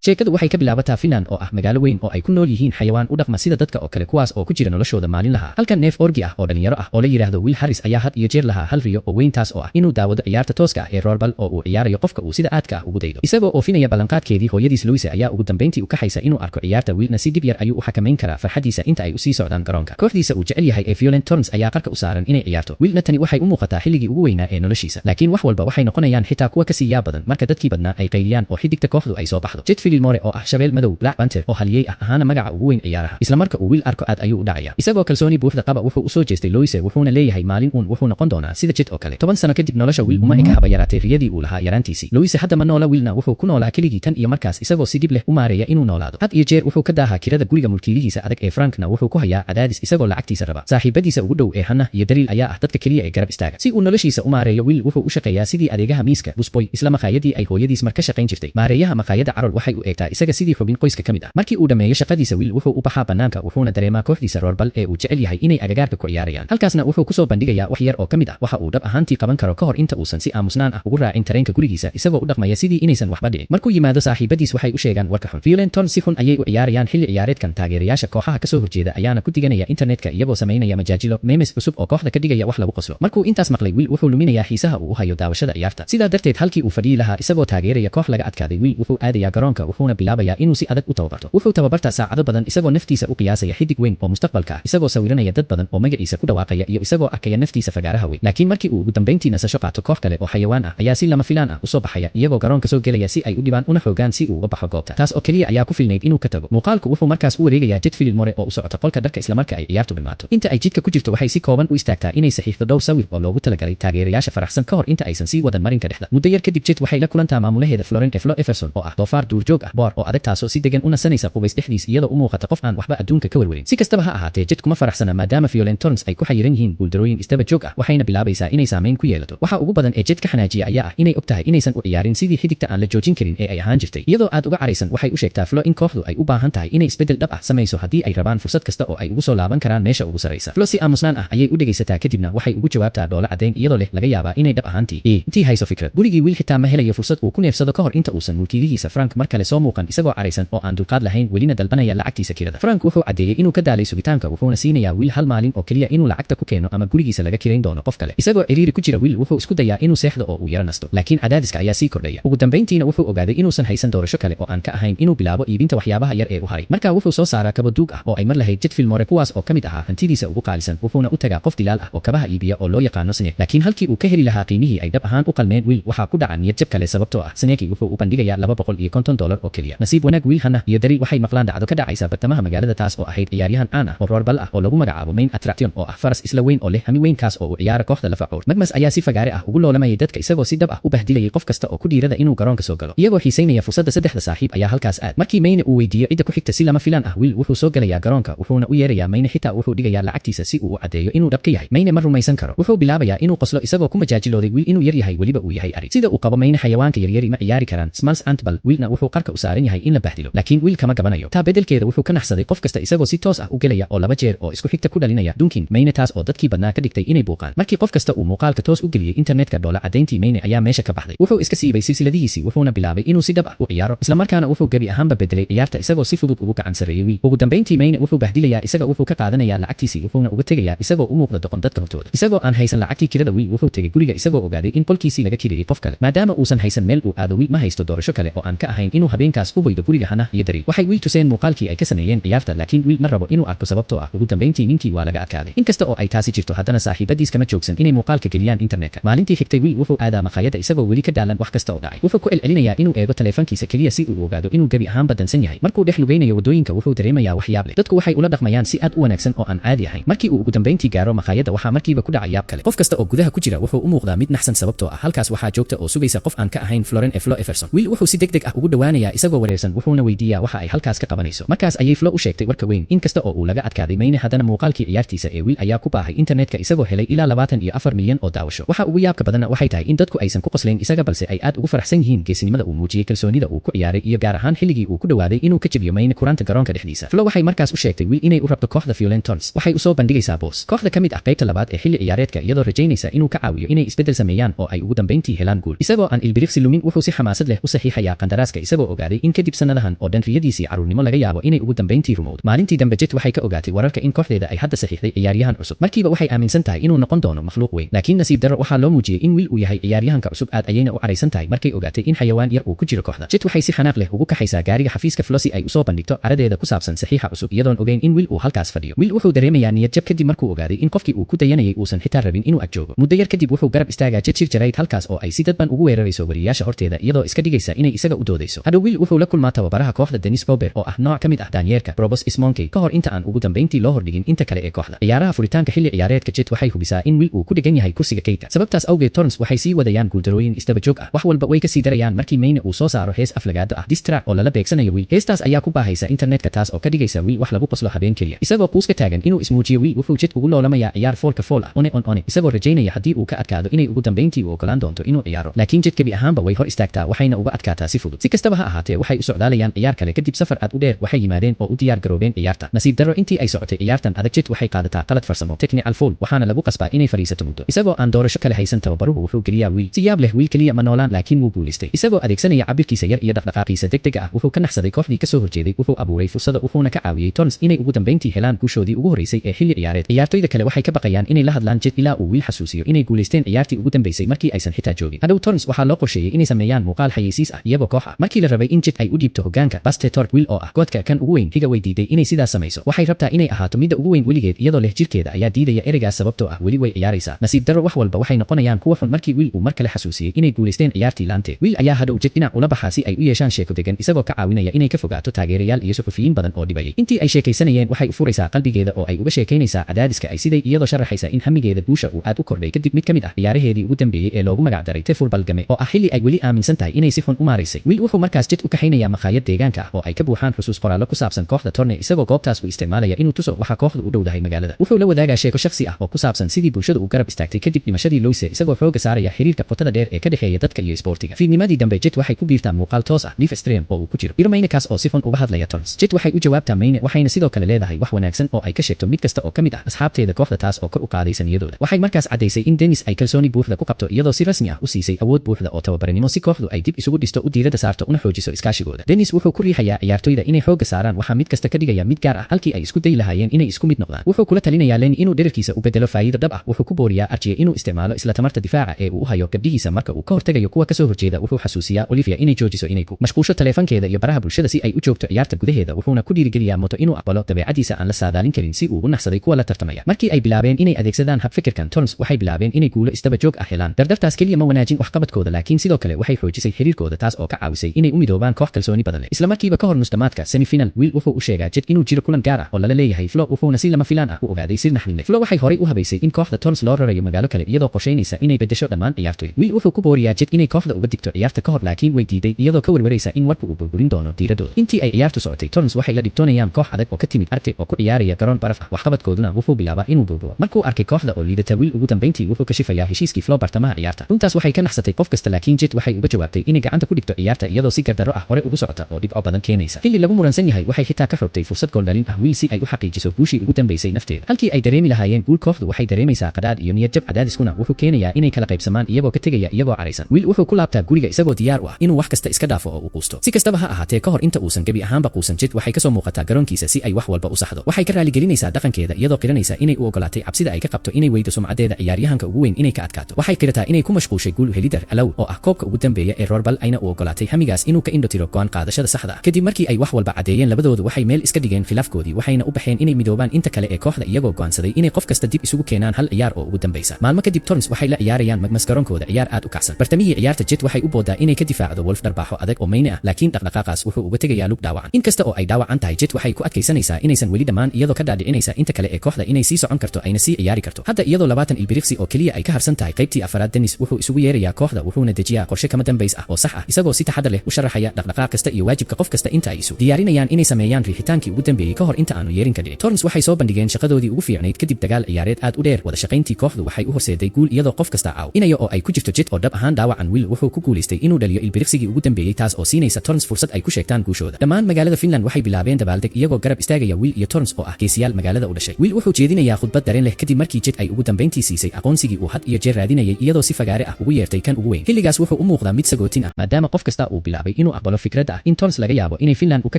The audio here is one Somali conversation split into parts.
sheekadu waxay ka bilaabataa Finland oo ah magaalo weyn oo ay ku nool yihiin xayawaan u dhaqma sida dadka oo kale kuwaas oo ku jira noloshooda maalinlaha halkan neef orgi ah oo dhalinyaro ah oo la yiraahdo Will Harris ayaa had iyo jeer lahaa hal riyo oo weyn taas oo ah inuu daawado ciyaarta tooska ah ee rollerball oo uu ciyaarayo qofka uu sida aadka ah ugu daydo isagoo oo finaya ballanqaadkeedii hooyadiis Louise ayaa ugu dambeyntii u kaxaysa inuu arko ciyaarta Willna si dib yar ayuu u xakameyn karaa farxadiisa inta ay u sii socdaan garoonka kooxdiisa uu jecel yahay ee Violent Thorns ayaa qarka u saaran inay ciyaarto Willna tani waxay u muuqataa xilligii ugu weynaa ee noloshiisa laakiin wax walba waxay noqonayaan xitaa kuwa ka sii yaab badan marka dadkii badnaa ay qayliyaan oo xidigta kooxdu ay soo baxdo Jet Fillmore oo ah shabeel madow Black Panther oo haliyey ah ahaana magaca ugu weyn ciyaaraha isla marka uu Will arko aad ayuu u dhacaya isagoo kalsooni buuxda qaba wuxuu u soo jeestay Louise wuxuuna leeyahay maalin uun wuxuu noqon doonaa sida Jet oo kale 10 sano kadib nolosha Will uma eka haba yaraatay riyadii uu lahaa yaraantiisii Louise hadda ma noola Willna wuxuu ku noolaa keligii tan iyo markaas isagoo si dib leh u maareeya inuu noolaado had iyo jeer wuxuu ka daahaa kirada guriga mulkiilihiisa adag ee Frankna wuxuu ku hayaa cadaadis isagoo lacagtiisa raba saaxiibadiisa ugu dhow ee Hannah iyo Daryl ayaa ah dadka kaliya ee garab istaaga si uu noloshiisa u maareeyo Will wuxuu u shaqeeyaa sidii adeegaha miiska busboy isla maqaayadii ay hooyadiis mar ka shaqayn jirtay maareeyaha maqaayada Carol waxay u eegtaa isaga sidii xubin qoyska kamid ah markii uu dhameeyo shaqadiisa Will wuxuu u baxaa banaanka wuxuuna dareemaa kooxdiisa rollerball ee uu jecel yahay inay agagaarka ku ciyaarayaan halkaasna wuxuu ku soo bandhigayaa wax yar oo kamid ah waxa uu dhab ahaantii qaban karo ka hor inta uusan si aamusnaan ah ugu raacin tareenka gurigiisa isagoo u dhaqmaya sidii inaysan waxba dhicin markuu yimaado saaxiibadiis waxay u sheegaan warka xun Violent Thorns si xun ayay u ciyaarayaan xilli ciyaareedkan taageerayaasha kooxaha ka soo horjeeda ayaana ku diganaya internetka iyagoo sameynaya majaajilo memes cusub oo kooxda ka dhigaya wax lagu qoslo markuu intaas maqlay Will wuxuu luminayaa xiisaha uu u hayo daawashada ciyaarta sidaa darteed halkii uu fadhiyi lahaa isagoo taageeraya koox laga adkaaday Will wuxuu aadayaa garoonka wuxuuna bilaabayaa inuu si adag u tababarto wuxuu tababarta saacado badan isagoo naftiisa u qiyaasaya xidig weyn oo mustaqbalka ah isagoo sawiranaya dad badan oo magaciisa ku dhawaaqaya iyo isagoo arkaya naftiisa fagaaraha weyn laakiin markii uu ugu dambeyntii nasasho qaato koox kale oo xayawaan ah ayaa si lama filaan ah u soo baxaya iyagoo garoonka soo gelaya si ay u dhibaan una xoogaan si uu uga baxo goobta taas oo kaliya ayaa ku filnayd inuu ka tago muuqaalku wuxuu markaas u wareegayaa Jet Fillmore oo u socota qolka dharka isla marka ay ciyaartu dhimaato inta ay jidka ku jirto waxay si kooban u istaagtaa inay saxiixdo dhow sawir oo loogu talagalay taageerayaasha faraxsan ka hor inta aysan sii wadan marinka dhexda muddo yar kadib Jet waxay la kulantaa maamulaheeda Florence Flo Everson oo ah doofaar duurjoog ah boor oo adag taasoo si degan u nasanaysa qubays dhexdiis iyadoo u muuqata qof aan waxba adduunka ka warwarin si kastaba ha ahaatee Jet kuma faraxsana maadaama Violent Thorns ay ku xayiran yihiin guuldarooyin isdaba joog ah waxayna bilaabaysaa inay saameyn ku yeelato waxa ugu badan ee Jet ka xanaajiya ayaa ah inay ogtahay inaysan u ciyaarin sidii xidigta aan la joojin karin ee ay ahaan jirtay iyadoo aad uga caraysan waxay u sheegtaa Flo in kooxdu ay u baahan tahay inay isbedel dhab ah samayso haddii ay rabaan fursad kasta oo ay ugu soo laaban karaan meesha ugu sareysa Flo si aamusnaan ah ayay u dhegaysataa kadibna waxay ugu jawaabtaa dhoola cadeyn iyadoo leh laga yaabaa inay dhab ahaantii intii hayso fikrad gurigii Will xitaa ma helayo fursad uu ku neefsado ka hor inta uusan mulkiilihiisa Frank mar kale soo muuqan isagoo caraysan oo aan dulqaad lahayn welina dalbanaya lacagtiisa kirada Frank wuxuu cadeeyay inuu ka daalay sugitaanka wuxuuna siinayaa Will hal maalin oo kaliya inuu lacagta ku keeno ama gurigiisa laga kirayn doono qof kale isagoo ciriiri ku jira Will wuxuu isku dayaa inuu seexdo oo uu yara nasto laakiin cadaadiska ayaa sii kordhaya ugu dambeyntiina wuxuu ogaaday inuusan haysan doorasho kale oo aan ka ahayn inuu bilaabo iibinta waxyaabaha yar ee u haray markaa wuxuu soo saaraa kabo duug ah oo ay mar lahayd Jet Fillmore kuwaas oo kamid ahaa hantidiisa ugu qaalisan wuxuuna u tagaa qof dilaal ah oo kabaha iibiya oo loo yaqaano Snake laakiin halkii uu ka heli lahaa qiimihii ay dhab ahaan u qalmeen Will waxaa ku dhaca niyad jab kale sababtoo ah Snake wuxuu u bandhigayaa $250 oo kaliya nasiib wanaag Will Hannah iyo Daryl waxay maqlaan dhacdo ka dhacaysa bartamaha magaalada taas oo ahayd ciyaaryahan caan ah oo rollerball ah oo lagu magacaabo Main Attraction oo ah faras isla weyn oo leh hami weyn kaas oo uu ciyaara kooxda Lafacour Magmas ayaa si fagaare ah ugu loolamayay dadka isagoo si dhab ah u bahdilayay qof kasta oo ku dhiirada inuu garoonka soo galo iyagoo xiiseynaya fursadda saddexda saaxiib ayaa halkaas aad markii Main uu weydiiyo cidda ku xigta si lama filaan ah Will wuxuu soo galayaa garoonka wuxuuna u yeerayaa Main xitaa wuxuu dhigayaa lacagtiisa si uu u cadeeyo inuu dhab ka yahay Main ma rumaysan karo wuxuu bilaabayaa inuu qoslo isagoo ku majaajilooday Will inuu yar yahay weliba uu yahay ari sida uu qabo Main xayawaanka yaryari ma ciyaari karaan Smalls Antball Willna wuxuu qarka u saaran yahay in la bahdilo laakiin Will kama gabanayo taa bedelkeeda wuxuu ka naxsaday qof kasta isagoo si toos ah u gelaya oo laba jeer oo isku xigta ku dhalinaya Dunkin Main taas oo dadkii badnaa ka dhigtay inay buuqaan markii qof kasta uu muuqaalka toos u geliyay internetka dhoola cadeyntii Main ayaa meesha ka baxday wuxuu iska siibay silsiladihiisii wuxuuna bilaabay inuu si dhab ah u ciyaaro isla markaana wuxuu gabi ahaanba bedelay ciyaarta isagoo si fudud ugu gacan sareeyay Will ugu dambeyntii Main wuxuu bahdilayaa isaga wuxuu ka qaadanayaa lacagtiisii wuxuuna uga tegayaa isagoo u muuqda doqon dadka hortooda isagoo aan haysan lacagtii kirada Will wuxuu tegay guriga isagoo ogaaday in qolkiisii laga kirayay qof kale maadaama uusan haysan meel uu aado Will ma haysto doorasho kale oo aan ka ahayn inuu habeenkaas u hoydo guriga Hannah iyo Daryl waxay Will tuseen muuqaalkii ay ka sameeyeen ciyaarta laakiin Will ma rabo inuu arko sababtoo ah ugu dambeyntii ninkii waa laga adkaaday inkasta oo ay taasi jirto haddana saaxiibadiis kama joogsan inay muuqaalka geliyaan internetka maalintii xigtay Will wuxuu aadaa maqaayada isagoo weli ka daalan wax kasta oo dhacay wuxuu ku celcelinayaa inuu eego taleefankiisa kaliya si uu ogaado inuu gabi ahaanba dansan yahay markuu dhex lugaynayo wadooyinka wuxuu dareemayaa waxyaab leh dadku waxay ula dhaqmayaan si aad u wanaagsan oo aan caadi ahayn markii uu ugu dambeyntii gaaro maqaayada waxaa markiiba ku dhacay yaab kale qof kasta oo gudaha ku jira wuxuu u muuqdaa mid naxsan sababtoo ah halkaas waxaa joogta oo sugaysa qof aan ka ahayn Florence Flo Everson Will wuxuu si degdeg ah ugu dhawaanayaa isagoo wareersan wuxuuna weydiiyaa waxa ay halkaas ka qabanayso markaas ayay Flo u sheegtay warka weyn inkasta oo uu laga adkaaday Main haddana muuqaalkii ciyaartiisa ee Will ayaa ku baahay internetka isagoo helay ilaa 24 milyan oo daawasho waxa ugu yaabka badan waxay tahay in dadku aysan ku qoslayn isaga balse ay aad ugu faraxsan yihiin geesinimada uu muujiyay kalsoonida uu ku ciyaaray iyo gaar ahaan xilligii uu ku dhawaaday inuu ka jabiyo Main kuranta garoonka dhexdiisa Flo waxay markaas u sheegtay Will inay u rabto kooxda Violent Thorns waxay u soo bandhigaysaa boos kooxda kamid ah qaybta labaad ee xilli ciyaareedka iyadoo rajaynaysa inuu ka caawiyo inay isbedel sameeyaan oo ay ugu dambeyntii helaan guul isagoo aan ilbiriqsi lumin wuxuu si xamaasad leh u saxiixayaa qandaraaska isagoo ogaaday in kadib sanadahan oo dhan riyadiisii carruurnimo laga yaabo inay ugu dambeyntii rumowdo. Maalintii dambe Jet waxay ka ogaatay wararka in kooxdeeda ay hadda saxiixday ciyaaryahan cusub. Markiiba waxay aaminsan tahay inuu noqon doono makhluuq weyn, laakiin nasiib darro waxaa loo muujiyay in wiil uu yahay ciyaaryahanka cusub aad ayayna u caraysan tahay markay ogaatay in xayawaan yar uu ku jiro kooxda. Jet waxay si xanaaq leh ugu kaxaysaa gaariga xafiiska Flo si ay usoo bandhigto caradeeda ku saabsan saxiixa cusub iyadoon ogeyn in wiil uu halkaas fadhiyo. Wiil wuxuu dareemayaa niyad jab kadib markuu ogaaday in qofkii uu ku dayanayay uusan xitaa rabin inuu ag joogo. Muddo yar kadib wuxuu garab istaagaa Jet shir jarayd halkaas oo ay si dadban ugu weerarayso wariyaasha horteeda iyadoo iska dhigaysa inay isaga u doodayso. Hadhow wiil wuxuu la kulmaa tababaraha kooxda Dennis Fauber oo ah nooc ka mid ah daanyeerka Probos Ismonkey ka hor inta aan ugu dambeyntii loo hordhigin inta kale ee kooxda. Ciyaaraha furitaanka xilli ciyaareedka Jet waxay hubisaa in wiil uu ku dhigan yahay kursiga kaydka. Sababtaas awgeed Torrance waxay sii wadayaan guuldarooyin isdaba joog ah. Wax walba way ka sii darayaan markii Mayne uu soo saaro hees aflagaado ah diss track oo lala beegsanayo wiil. Heestaas ayaa ku baahaysa internetka taas oo ka dhigaysa wiil wax lagu qoslo habeen keliya. Isagoo quus ka taagan inuu ismuujiyo wiil wuxuu Jet ugu loolamayaa ciyaar foolka fool ah one isagoo rajaynaya haddii uu ka adkaado inay ugu dambeyntii u ogolaan doonto inuu ciyaaro. Laakiin Jet gebi ahaanba way hor istaagtaa waxayna uga adkaataa si fudud. Si kastaba ha ahaatee waxay u socdaalayaan ciyaar kale kadib safar aad u dheer waxay yimaadeen oo u diyaar garoobeen ciyaarta. Nasiib darro intii ay socotay ciyaartan adag Jet waxay qaadataa qalad farsamo technical foul waxaana lagu qasbaa inay fariisato muddo. Isagoo aan doorasho kale haysan tababaruhu wuxuu geliyaa wiil si yaab leh wiil kaliya ma noolaan laakiin wuu guuleystay. Isagoo adeegsanaya cabirkiisa yar iyo dhaqdhaqaaqiisa degdega ah wuxuu ka naxsaday kooxdii ka soo horjeeday wuxuu abuuray fursado wuxuuna ka caawiyay Torrance inay ugu dambeyntii helaan guushoodii ugu horeysay ee xilli ciyaareed. Ciyaartoyda kale waxay ka baqayaan inay la hadlaan Jet ilaa uu wiil xasuusiyo inay guuleysteen ciyaartii ugu dambeysay markii aysan xitaa joogin. Hadhow Torrance waxaa loo qorsheeyay inay sameeyaan muuqaal xayeysiis ah iyagoo koox ah. Markii la rabay in Jet ay u dhiibto hoggaanka Baste Torp wiil oo ah goodka kan ugu weyn higa way diiday inay sidaas samayso. Waxay rabtaa inay ahaato midda ugu weyn weligeed iyadoo leh jirkeeda ayaa diidaya ereygaas sababtoo ah weli way ciyaaraysaa. Nasiib darro wax walba waxay noqonayaan kuwa xun markii wiil uu mar kale xasuusiyay inay guuleysteen ciyaartii laanteed. Wiil ayaa hadhow Jet dhinac ula baxaa si ay u yeeshaan sheeko degan isagoo ka caawinaya inay ka fogaato taageerayaal iyo suxufiyiin badan oo dhibayay. Intii ay sheekaysanayeen waxay u furaysaa qalbigeeda oo ay uga sheekaynaysaa cadaadiska ay siday iyadoo sharaxaysa in hamigeeda guusha uu aad u kordhay kadib mid ka mid ah ciyaaraheedii ugu dambeeyay ee loogu magac daray Tefur Balgame oo ah xilli ay weli aaminsan tahay inay si xun u maaraysay. Wiil wuxuu markaas Jet u kaxaynayaa maqaayad deegaanka ah oo ay ka buuxaan xusuus qoraallo ku saabsan kooxda Torne isagoo goobtaas u isticmaalaya inuu tuso waxa kooxdu u dhowdahay magaalada. Wuxuu la wadaagaa sheeko shakhsi ah oo ku saabsan sidii bulshadu u garab istaagtay kadib dhimashadii Loise isagoo xooga saaraya xiriirka qotada dheer ee ka dhexeeya dadka iyo isboortiga. Fiidnimadii dambe Jet waxay ku biirtaa muuqaal toos ah Live Stream oo uu ku jiro Mayne kaas oo si xun uga hadlaya Torrance. Jet waxay u jawaabtaa Mayne waxayna sidoo kale leedahay wax wanaagsan oo ay ka sheegto mid kasta oo ka mid ah asxaabteeda kooxda taas oo kor u qaadaysa niyadooda. Waxay markaas cadaysay in Dennis ay kalsooni buuxda ku qabto iyadoo si rasmi ah u siisay awood buuxda oo tababaranimo si kooxdu ay dib isugu dhisto u diiradda saarto una xoojiso iskaashigooda. Dennis wuxuu ku riixayaa ciyaartoyda inay xooga saaraan waxa mid kasta ka dhigaya mid gaar ah halkii ay isku day lahaayeen inay isku mid noqdaan. Wuxuu kula talinayaa Lenny inuu dhererkiisa u bedelo faa'iido dhab ah. Wuxuu ku booriyaa Archie inuu isticmaalo isla tamarta difaaca ee uu u hayo gabdhihiisa marka uu ka hortagayo kuwa ka soo horjeeda. Wuxuu xasuusiyaa Olivia inay joojiso inay ku mashquusho taleefankeeda iyo baraha bulshada si ay u joogto ciyaarta gudaheeda. Wuxuuna ku dhiirigeliyaa Moto inuu aqbalo dabeecadiisa aan la saadaalin karin si uu u naxsaday kuwa la tartamaya. Markii ay bilaabeen inay adeegsadaan hab fikirkan Torrance waxay bilaabeen inay guulo isdaba joog ah helaan. Dardartaas kaliya ma wanaajin waxqabadkooda laakiin sidoo kale waxay xoojisay xiriirkooda taas oo ka caawisay inay u midoobaan koox kalsooni badan leh. Isla markiiba ka hor nusdamaadka semifinal wiil wuxuu u sheegaa Jet inuu jiro kulan gaar ah oo lala leeyahay Flo wuxuuna si lama filaan ah u ogaaday sir naxdin leh. Flo waxay horay u habaysay in kooxda Torrance loo rarayo magaalo kale iyadoo qorsheynaysa inay bedesho dhammaan ciyaartoyda. Wiil wuxuu ku booriyaa Jet inay kooxda uga digto ciyaarta ka hor laakiin way diiday iyadoo ka warwaraysa in warku uu burburin doono diiradooda. Intii ay ciyaartu socotay Torrance waxay la dhibtoonayaan koox adag oo ka timid Arte oo ku ciyaaraya garoon baraf ah. Waxqabadkooduna wuxuu bilaabaa inuu burburo. Markuu arkay kooxda oo liidata wiil ugu dambeyntii wuxuu kashifayaa heshiiskii Flo bartamaha ciyaarta. Runtaas waxay ka naxsatay qof kasta laakiin Jet waxay uga jawaabtay inay gacanta ku dhigto ciyaarta iyadoo si gardarro ah hore ugu socota oo dhibco badan keenaysa. Xilli lagu muransan yahay waxay xitaa ka xogtay fursad gool dhalin ah wiil si ay u xaqiijiso guushii ugu dambeysay nafteeda. Halkii ay dareemi lahaayeen guul kooxdu waxay dareemaysaa qadhaadh iyo niyad jab cadaadiskuna wuxuu keenayaa inay kala qaybsamaan iyagoo ka tegaya iyagoo caraysan. Wiil wuxuu ku laabtaa guriga isagoo diyaar u ah inuu wax kasta iska dhaafo oo uu quusto. Si kastaba ha ahaatee ka hor inta uusan gebi ahaanba quusan Jet waxay ka soo muuqataa garoonkiisa si ay wax walba u saxdo. Waxay ka raali gelinaysaa dhaqankeeda iyadoo qiranaysa inay u ogolaatay cabsida ay ka qabto inay weydo sumcadeeda ciyaaryahanka ugu weyn inay ka adkaato. Waxay qirataa inay ku mashquushay guul u helidda Allow oo ah koobka ugu dambeeya ee Rorbal ayna u ogolaatay hamigaas inuu ka indho tiro go'aan qaadashada saxda ah. Kadib markii ay wax walba cadeeyeen labadoodu waxay meel iska dhigeen khilaafkoodii waxayna u baxeen inay midoobaan inta kale ee kooxda iyagoo go'aansaday inay qof kasta dib isugu keenaan hal ciyaar oo ugu dambaysa. Maalmo kadib Torrance waxay la ciyaarayaan magmas garoonkooda ciyaar aad u kacsan. Bartamihii ciyaarta Jet waxay u boodaa inay ka difaacdo Wolf dharbaaxo adag oo Mayne ah laakiin dhaqdhaqaaqaas wuxuu uga tegayaa lug dhaawacan. Inkasta oo ay dhaawacan tahay Jet waxay ku adkaysanaysaa inaysan weli dhammaan iyadoo ka dhaadhicinaysa inta kale ee kooxda inay sii socon karto ayna sii ciyaari karto. Hadda iyadoo 20 ilbiriqsi oo kaliya ay ka harsan tahay qaybtii afaraad Dennis wuxuu isugu yeerayaa kooxda wuxuuna dejiyaa qorshe kama dambays ah oo sax ah isagoo si taxadar leh u sharaxaya dhaqdhaqaaq kasta iyo waajibka qof kasta inta ay isu diyaarinayaan inay sameeyaan riixitaankii ugu dambeeyay ka hor inta aanu yeerin ka dhicin. Torrance waxay soo bandhigeen shaqadoodii ugu fiicnayd kadib dagaal ciyaareed aad u dheer. Wada shaqayntii kooxdu waxay u horseeday guul iyadoo qof kasta inayo oo ay ku jirto Jet oo dhab ahaan dhaawacan wiil wuxuu ku guuleystay inuu dhaliyo ilbiriqsigii ugu dambeeyay taas oo siinaysa Torrance fursad ay ku sheegtaan guushooda. Dhammaan magaalada Finland waxay bilaabeen dabaaldeg iyagoo garab istaagaya wiil iyo Torrance oo ah geesiyaal magaalada u dhashay. Wiil wuxuu jeedinayaa khudbad dareen leh kadib markii Jet ay ugu dambeyntii siisay aqoonsigii uu had iyo jeer raadinayay iyadoo si fagaare ah ugu yeertay kan ugu weyn. Xilligaas wuxuu u muuqdaa mid sagootin ah maadaama qof kasta uu bilaabay inuu aqbalo fikradda ah in Tons laga yaabo inay Finland u ka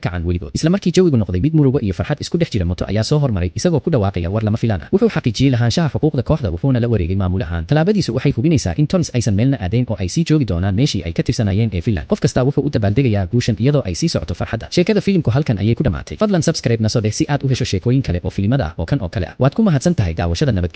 kacaan weligood. Isla markii jawigu noqday mid murugo iyo farxad isku dhex jira, Moto ayaa soo hormaray isagoo ku dhawaaqaya war lama filaan ah. Wuxuu xaqiijiyay lahaanshaha xuquuqda kooxda wuxuuna la wareegay maamul ahaan. Talaabadiisu waxay hubinaysaa in Tons aysan meelna aadayn oo ay sii joogi doonaan meeshii ay ka tirsanayeen ee Finland. Qof kasta wuxuu u dabaaldegayaa guushan iyadoo ay sii socoto farxadda. Sheekada filimku halkan ayay ku dhamaatay. Fadlan subscribe na soo dheh si aad u hesho sheekooyin kale oo filimada ah oo kan oo kale ah. Waad ku mahadsan tahay daawashada nabad.